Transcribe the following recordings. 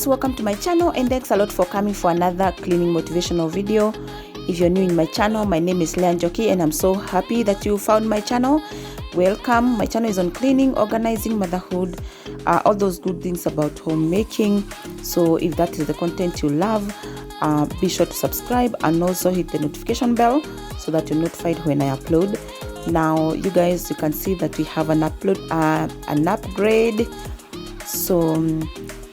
guys, welcome to my channel, and thanks a lot for coming for another cleaning motivational video. If you're new in my channel, my name is Leah Njoki and I'm so happy that you found my channel. Welcome. My channel is on cleaning, organizing, motherhood, all those good things about homemaking. So if that is the content you love, be sure to subscribe and also hit the notification bell so that you're notified when I upload. Now you guys, you can see that we have an upgrade. So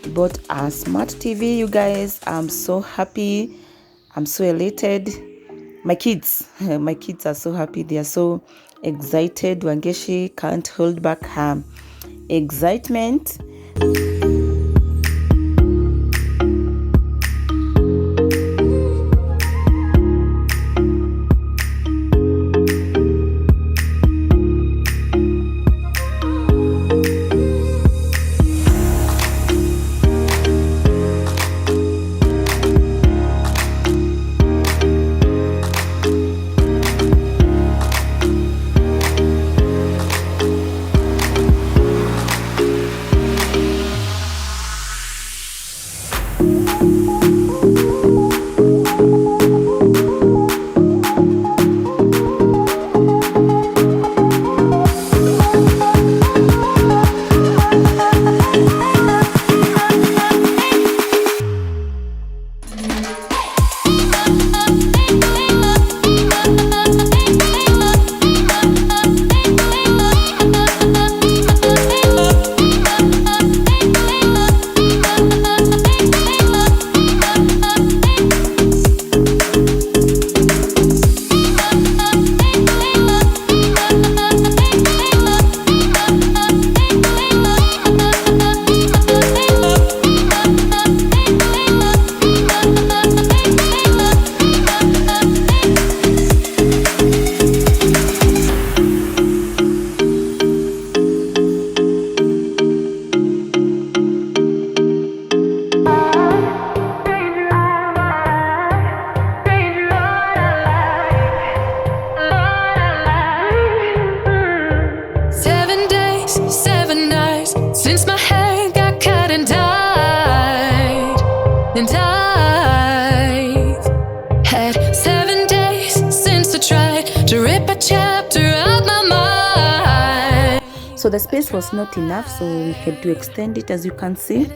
we bought a smart TV, you guys. I'm so happy. I'm so elated. My kids are so happy. They are so excited. Wangeshi can't hold back her excitement. Since my hair got cut and dyed, and I've had 7 days since I tried to rip a chapter out my mind. So the space was not enough, so we had to extend it, as you can see,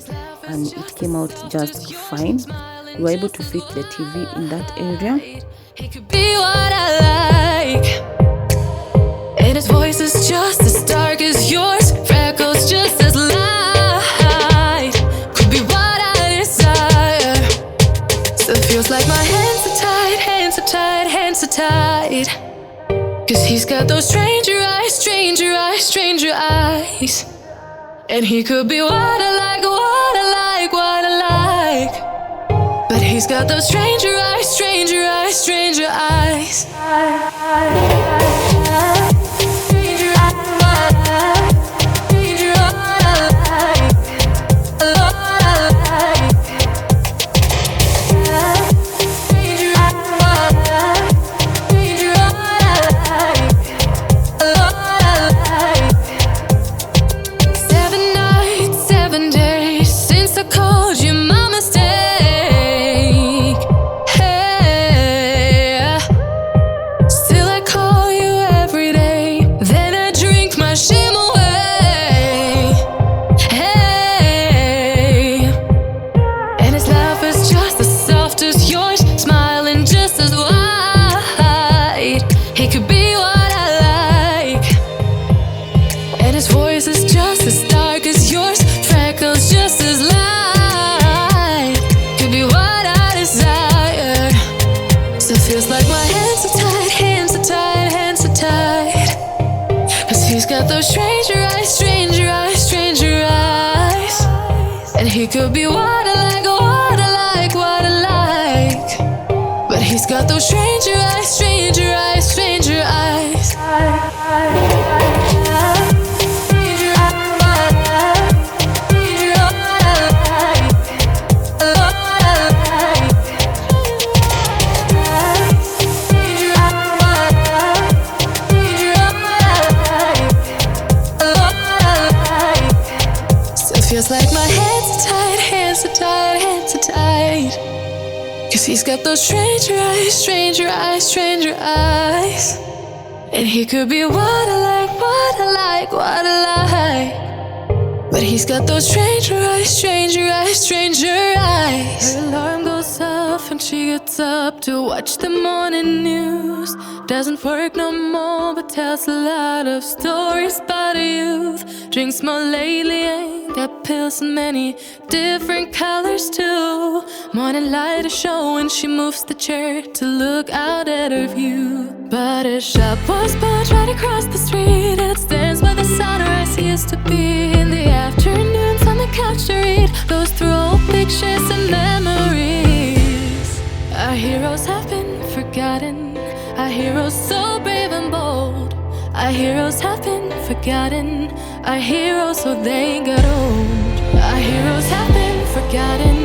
and it came out just fine. We were able to fit the TV in that area. He could be what I like, and his voice is just as dark as yours, freckles just as light. Could be what I desire. Still feels like my hands are tied, hands are tied, hands are tied. Cause he's got those stranger eyes, stranger eyes, stranger eyes. And he could be what I like, what I like, what I like. But he's got those stranger eyes, stranger eyes, stranger eyes. Feels like my hands are tied, hands are tied, hands are tied. Cause he's got those stranger eyes, stranger eyes, stranger eyes. And he could be what I like, what I like, what I like. But he's got those stranger eyes, stranger eyes, stranger eyes. feels like my hands are tied, hands are tied, hands are tied. 'Cause he's got those stranger eyes, stranger eyes, stranger eyes. And he could be what I like, what I like, what I like. But he's got those stranger eyes, stranger eyes, stranger eyes. Her alarm goes off and she gets up to watch the morning news. Doesn't work no more but tells a lot of stories about her youth. Drinks more lately, ain't got pills in many different colors too. Morning light is showing, she moves the chair to look out at her view. But her shop was built right across the street, and it stands where the sunrise used to be. In the afternoons on the couch to read, goes through old pictures and memories. Our heroes have been forgotten, our heroes so brave and bold. Our heroes have been forgotten, our heroes so they got old. Our heroes have been forgotten,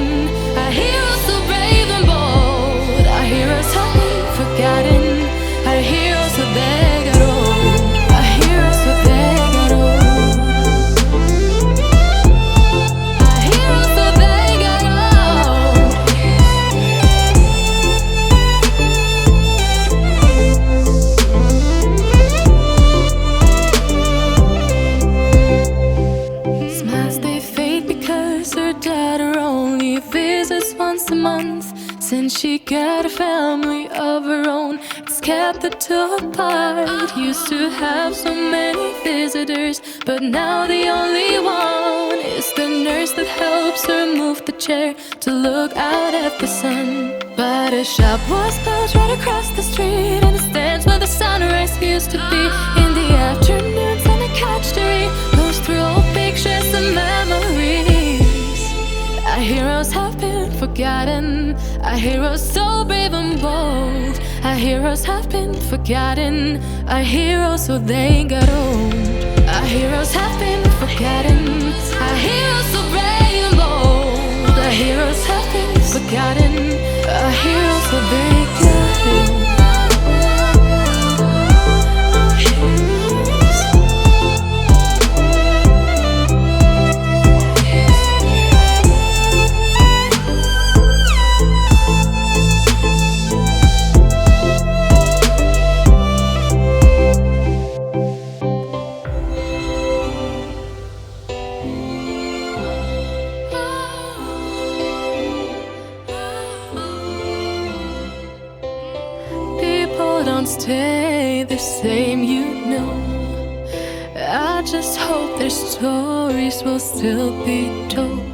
our heroes so brave and bold. Our heroes have been forgotten, our heroes so they got old. Our heroes so they got old. Our heroes so they got old. Smiles they fade because her daughter only visits once a month. Since she got a family of her own, it's kept the two apart. Used to have so many visitors, but now the only one is the nurse that helps her move the chair to look out at the sun. But her shop was built right across the street, and it stands where the sunrise used to be. In the afternoons on the couch to read, goes through old pictures and memories. Our heroes have been forgotten, our heroes so brave and bold. Our heroes have been forgotten, our heroes so they got old. Our heroes have been forgotten, our heroes so brave and bold. Our heroes have been forgotten, our heroes so they got old. Don't stay the same, you know. I just hope their stories will still be told.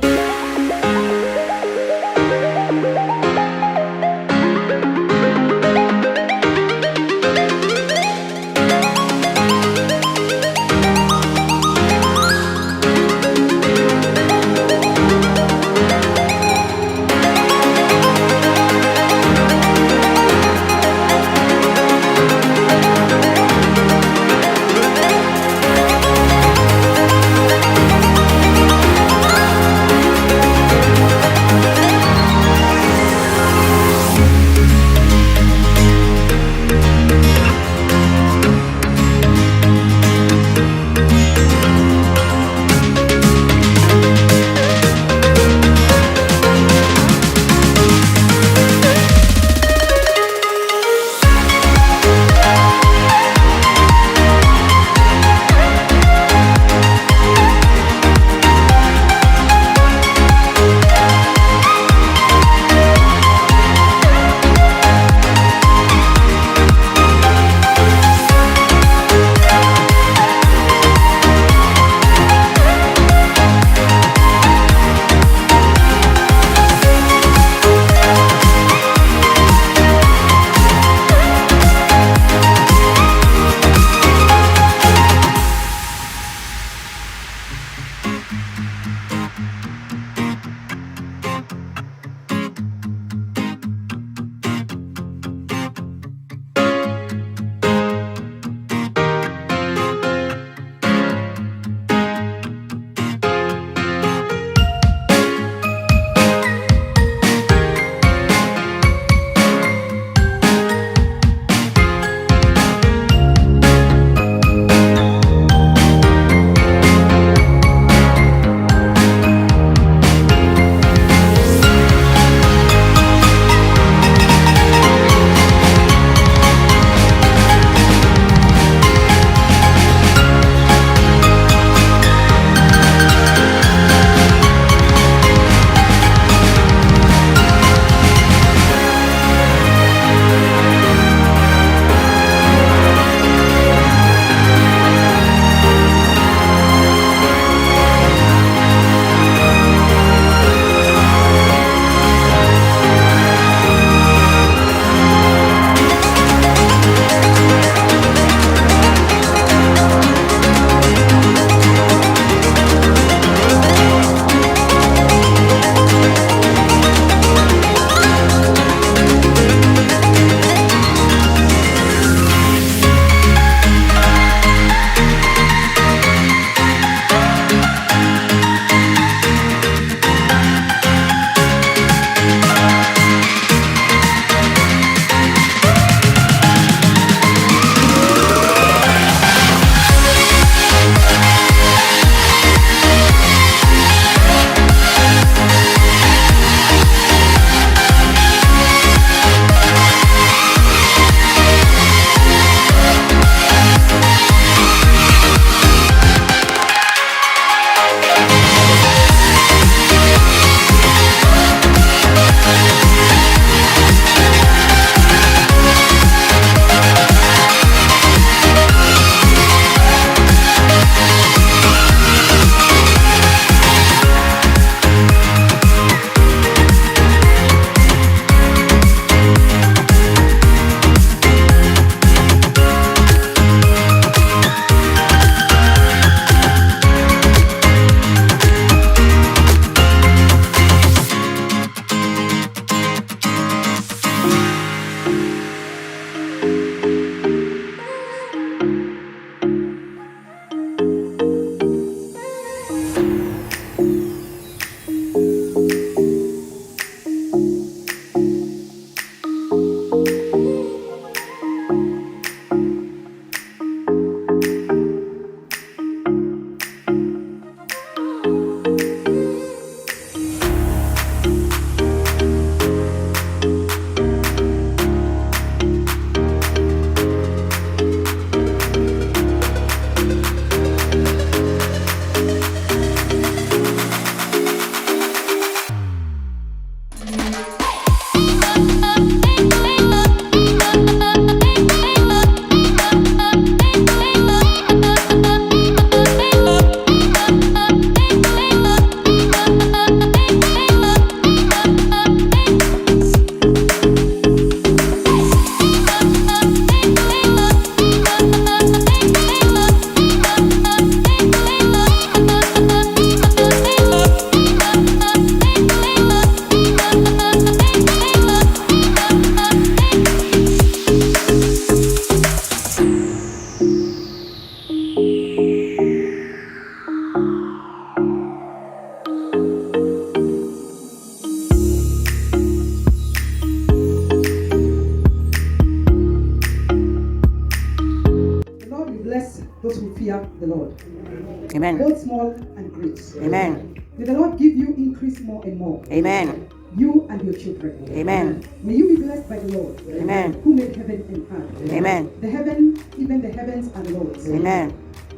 the Lord, Amen. both small and great. Amen. May the Lord give you increase more and more. Amen. You and your children. Amen. May you be blessed by the Lord. Amen. Who made heaven and earth. Amen. The heaven, even the heavens are the Lord's. Amen.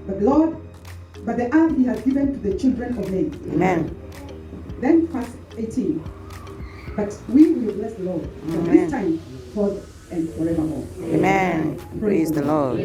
But the earth he has given to the children of men. Amen. Then verse 18. But we will bless the Lord from this time forth and forevermore. Amen. Praise the Lord.